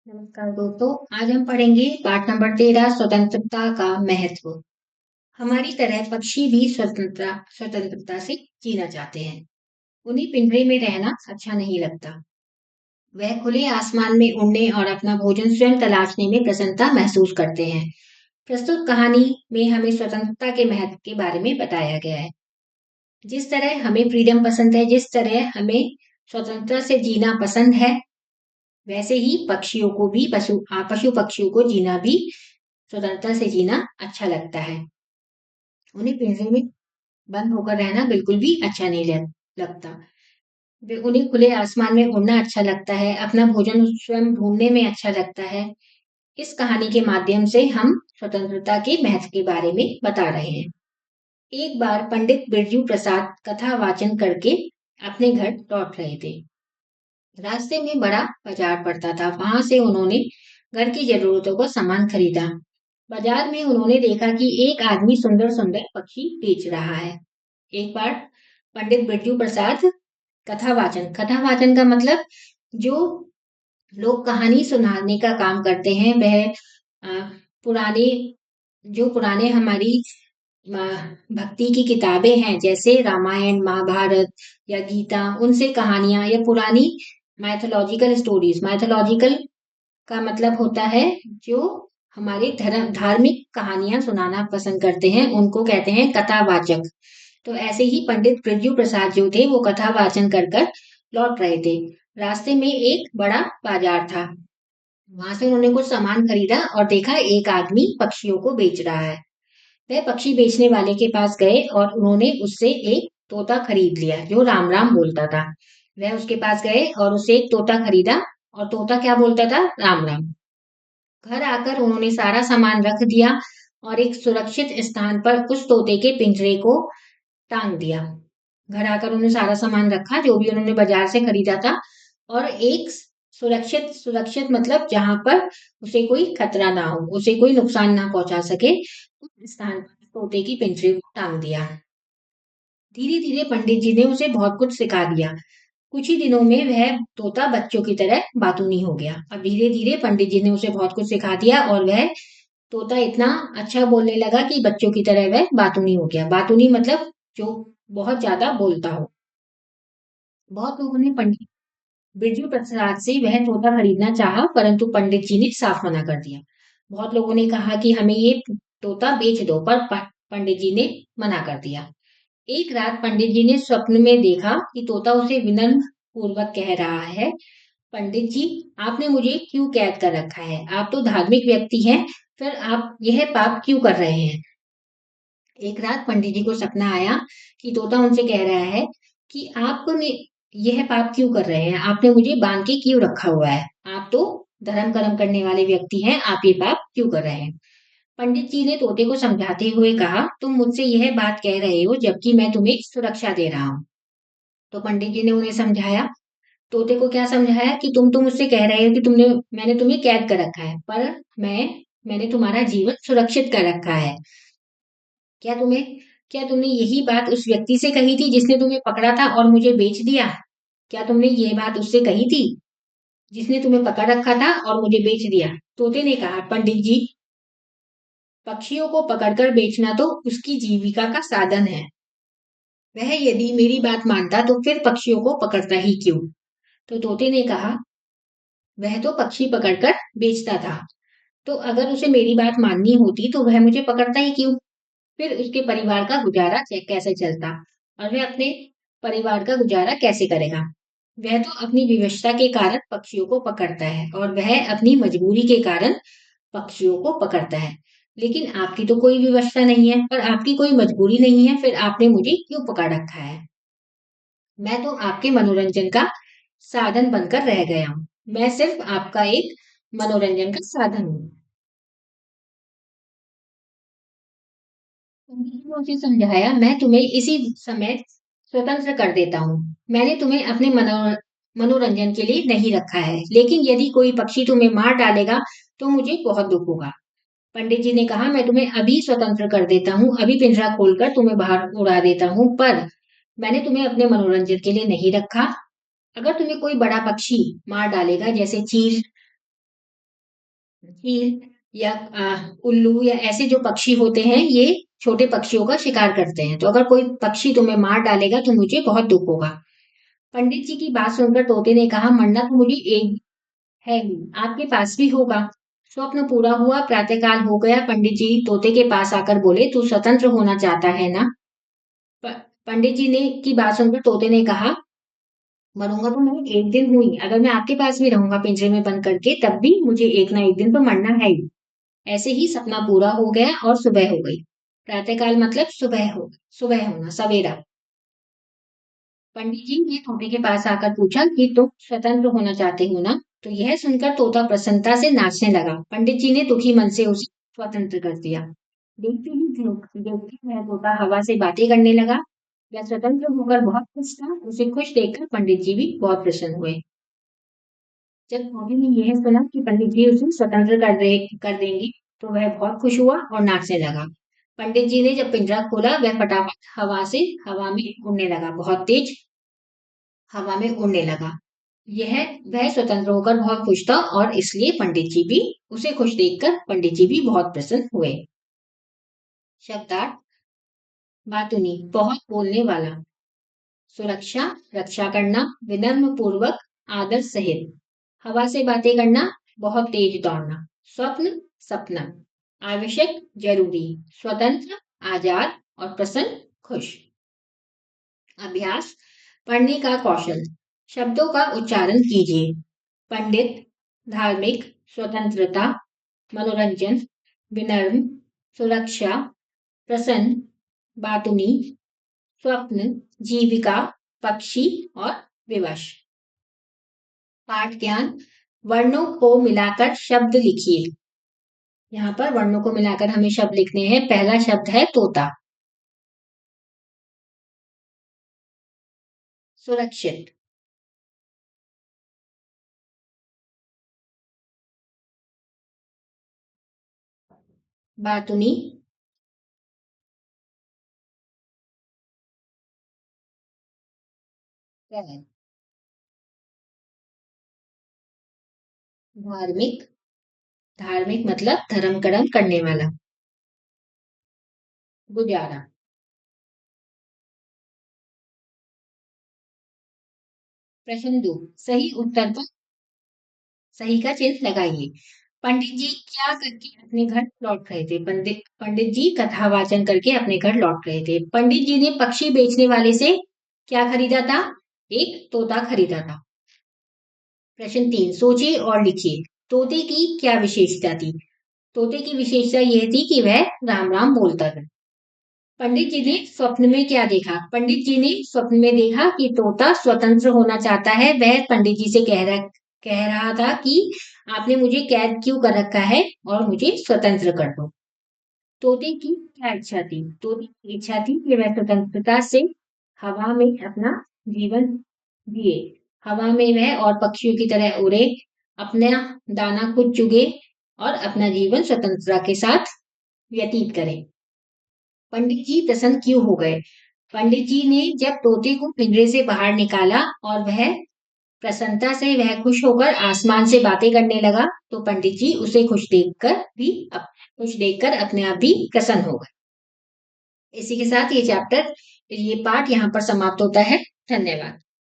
नमस्कार दोस्तों। आज हम पढ़ेंगे पाठ नंबर 13 स्वतंत्रता का महत्व। हमारी तरह पक्षी भी स्वतंत्रता स्वतंत्रता से जीना चाहते हैं। उन्हें पिंजरे में रहना अच्छा नहीं लगता। वह खुले आसमान में उड़ने और अपना भोजन स्वयं तलाशने में प्रसन्नता महसूस करते हैं। प्रस्तुत कहानी में हमें स्वतंत्रता के महत्व के बारे में बताया गया है। जिस तरह हमें फ्रीडम पसंद है, जिस तरह हमें स्वतंत्रता से जीना पसंद है, वैसे ही पक्षियों को भी पशु पक्षियों को जीना भी स्वतंत्रता से जीना अच्छा लगता है। उन्हें पिंजरे में बंद होकर रहना बिल्कुल भी अच्छा नहीं लगता। उन्हें खुले आसमान में उड़ना अच्छा लगता है, अपना भोजन स्वयं ढूंढने में अच्छा लगता है। इस कहानी के माध्यम से हम स्वतंत्रता के महत्व के बारे में बता रहे हैं। एक बार पंडित बिरजू प्रसाद कथा वाचन करके अपने घर लौट रहे थे। रास्ते में बड़ा बाजार पड़ता था, वहां से उन्होंने घर की जरूरतों का सामान खरीदा। बाजार में उन्होंने देखा कि एक आदमी सुंदर सुंदर पक्षी बेच रहा है। एक बार पंडित बिरजू प्रसाद कथा वाचन का मतलब जो लोग कहानी सुनाने का काम करते हैं, वह पुराने पुराने हमारी भक्ति की किताबें हैं, जैसे रामायण महाभारत या गीता, उनसे कहानियां या पुरानी माइथोलॉजिकल स्टोरीज। माइथोलॉजिकल का मतलब होता है जो हमारे धर्म धार्मिक कहानियां सुनाना पसंद करते हैं, उनको कहते हैं कथावाचक। तो ऐसे ही पंडित बिरजू प्रसाद जो थे वो कथा वाचन कर कर लौट रहे थे। रास्ते में एक बड़ा बाजार था, वहां से उन्होंने कुछ सामान खरीदा और देखा एक आदमी पक्षियों को बेच रहा है। वह पक्षी बेचने वाले के पास गए और उन्होंने उससे एक तोता खरीद लिया जो राम राम बोलता था। वह उसके पास गए और उससे एक तोता खरीदा, और तोता क्या बोलता था? राम राम। घर आकर उन्होंने सारा सामान रख दिया और एक सुरक्षित स्थान पर उस तोते के पिंजरे को टांग दिया। घर आकर उन्होंने सारा सामान रखा जो भी उन्होंने बाजार से खरीदा था, और एक सुरक्षित सुरक्षित मतलब जहां पर उसे कोई खतरा ना हो, उसे कोई नुकसान ना पहुंचा सके, उस स्थान पर तोते की पिंजरे को टांग दिया। धीरे धीरे पंडित जी ने उसे बहुत कुछ सिखा दिया। कुछ ही दिनों में वह तोता बच्चों की तरह बातूनी हो गया। अब धीरे धीरे पंडित जी ने उसे बहुत कुछ सिखा दिया और वह तोता इतना अच्छा बोलने लगा कि बच्चों की तरह वह बातूनी हो गया। बातूनी मतलब जो बहुत ज्यादा बोलता हो। बहुत लोगों ने पंडित बिरजू प्रसाद से वह तोता खरीदना चाहा, परंतु पंडित जी ने साफ मना कर दिया। बहुत लोगों ने कहा कि हमें ये तोता बेच दो, पर पंडित जी ने मना कर दिया। एक रात पंडित जी ने स्वप्न में देखा कि तोता उसे विनम्र पूर्वक कह रहा है, पंडित जी, आपने मुझे क्यों कैद कर रखा है? आप तो धार्मिक व्यक्ति हैं, फिर आप यह पाप क्यों कर रहे हैं? एक रात पंडित जी को सपना आया कि तोता उनसे कह रहा है कि आपने यह पाप क्यों कर रहे हैं? आपने मुझे बांध के क्यों रखा हुआ है? आप तो धर्म कर्म करने वाले व्यक्ति हैं, आप ये पाप क्यों कर रहे हैं? पंडित जी ने तोते को समझाते हुए कहा, तुम मुझसे यह बात कह रहे हो जबकि मैं तुम्हें सुरक्षा दे रहा हूँ। तो पंडित जी ने उन्हें समझाया, तोते को क्या समझाया कि तुम तो मुझसे कह रहे हो कि मैंने तुम्हें कैद कर रखा है, पर मैंने तुम्हारा जीवन सुरक्षित कर रखा है। क्या तुम्हें क्या तुमने यही बात उस व्यक्ति से कही थी जिसने तुम्हें पकड़ा था और मुझे बेच दिया? क्या तुमने ये बात उससे कही थी जिसने तुम्हें पकड़ रखा था और मुझे बेच दिया? तोते ने कहा, पंडित जी, पक्षियों को पकड़कर बेचना तो उसकी जीविका का साधन है। वह यदि मेरी बात मानता तो फिर पक्षियों को पकड़ता ही क्यों? तो तोते ने कहा, वह तो पक्षी पकड़कर बेचता था, तो अगर उसे मेरी बात माननी होती तो वह मुझे पकड़ता ही क्यों? फिर उसके परिवार का गुजारा कैसे चलता, और वह अपने परिवार का गुजारा कैसे करेगा? वह तो अपनी विवशता के कारण पक्षियों को पकड़ता है और वह अपनी मजबूरी के कारण पक्षियों को पकड़ता है। लेकिन आपकी तो कोई विवशता नहीं है, पर आपकी कोई मजबूरी नहीं है, फिर आपने मुझे क्यों पकड़ रखा है? मैं तो आपके मनोरंजन का साधन बनकर रह गया हूँ। मैं सिर्फ आपका एक मनोरंजन का साधन हूँ। उन्होंने उसे समझाया, मैं तुम्हें इसी समय स्वतंत्र कर देता हूँ। मैंने तुम्हें अपने मनोरंजन के लिए नहीं रखा है, लेकिन यदि कोई पक्षी तुम्हें मार डालेगा तो मुझे बहुत दुख होगा। पंडित जी ने कहा, मैं तुम्हें अभी स्वतंत्र कर देता हूँ, अभी पिंजरा खोलकर तुम्हें बाहर उड़ा देता हूँ, पर मैंने तुम्हें अपने मनोरंजन के लिए नहीं रखा। अगर तुम्हें कोई बड़ा पक्षी मार डालेगा, जैसे चील चील या उल्लू या ऐसे जो पक्षी होते हैं, ये छोटे पक्षियों का शिकार करते हैं। तो अगर कोई पक्षी तुम्हें मार डालेगा तो मुझे बहुत दुख होगा। पंडित जी की बात सुनकर तोते ने कहा, मरना तो मुझे एक है ही, आपके पास भी होगा। स्वप्न पूरा हुआ, प्रातःकाल हो गया। पंडित जी तोते के पास आकर बोले, तू स्वतंत्र होना चाहता है ना? प- पंडित जी ने की बात सुनकर तोते ने कहा, मरूंगा तो मैं एक दिन हुई, अगर मैं आपके पास भी रहूंगा पिंजरे में बंद करके, तब भी मुझे एक ना एक दिन तो मरना है ही। ऐसे ही सपना पूरा हो गया और सुबह हो गई। प्रातःकाल मतलब सुबह होना, सवेरा। पंडित जी ने तोते के पास आकर पूछा कि तुम स्वतंत्र होना चाहते हो ना? तो यह सुनकर तोता प्रसन्नता से नाचने लगा। पंडित जी ने दुखी मन से उसे स्वतंत्र कर दिया। देखते ही देखते वह तोता हवा से बातें करने लगा। वह स्वतंत्र होकर बहुत खुश था। उसे खुश देखकर पंडित जी भी बहुत प्रसन्न हुए। जब मोदी ने यह सुना कि पंडित जी उसे स्वतंत्र कर देंगे, तो वह बहुत खुश हुआ और नाचने लगा। पंडित जी ने जब पिंजरा खोला, वह फटाफट हवा में उड़ने लगा, बहुत तेज हवा में उड़ने लगा। यह वह स्वतंत्र होकर बहुत खुश था और इसलिए पंडित जी भी उसे खुश देखकर पंडित जी भी बहुत प्रसन्न हुए। शब्दार्थ: बातूनी, बहुत बोलने वाला। सुरक्षा, रक्षा करना, विनम्र पूर्वक, आदर सहित। हवा से बातें करना, बहुत तेज दौड़ना। स्वप्न, सपना। आवश्यक, जरूरी। स्वतंत्र, आजाद और प्रसन्न, खुश। अभ्यास: पढ़ने का कौशल। शब्दों का उच्चारण कीजिए। पंडित, धार्मिक, स्वतंत्रता, मनोरंजन, विनम्र, सुरक्षा, प्रसन्न, बातूनी, स्वप्न, जीविका, पक्षी और विवश। पाठ ज्ञान: वर्णों को मिलाकर शब्द लिखिए। यहाँ पर वर्णों को मिलाकर हमें शब्द लिखने हैं। पहला शब्द है तोता। सुरक्षित, बातुनी, धार्मिक। धार्मिक मतलब धर्म कर्म करने वाला। गुजारा। प्रश्न 2, सही उत्तर पर सही का चिन्ह लगाइए। पंडित जी क्या करके अपने घर लौट रहे थे? पंडित जी कथा वाचन करके अपने घर लौट रहे थे। पंडित जी ने पक्षी बेचने वाले से क्या खरीदा था? एक तोता खरीदा था। प्रश्न 3, सोचिए और लिखिए। तोते की क्या विशेषता थी? तोते की विशेषता यह थी कि वह राम राम बोलता था। पंडित जी ने स्वप्न में क्या देखा? पंडित जी ने स्वप्न में देखा कि तोता स्वतंत्र होना चाहता है। वह पंडित जी से कह रहा था कि आपने मुझे कैद क्यों कर रखा है और मुझे स्वतंत्र कर दो। तोते की क्या इच्छा थी? तोते की इच्छा थी कि वह स्वतंत्रता से हवा में अपना जीवन जिए। हवा में वह और पक्षियों की तरह उड़े, अपना दाना खुद चुगे और अपना जीवन स्वतंत्रता के साथ व्यतीत करे। पंडित जी प्रसन्न क्यों हो गए? पंडित जी ने जब तोते को पिंजरे से बाहर निकाला और वह प्रसन्नता से वह खुश होकर आसमान से बातें करने लगा, तो पंडित जी उसे खुश देखकर अपने आप भी प्रसन्न हो गए। इसी के साथ ये पाठ यहाँ पर समाप्त होता है। धन्यवाद।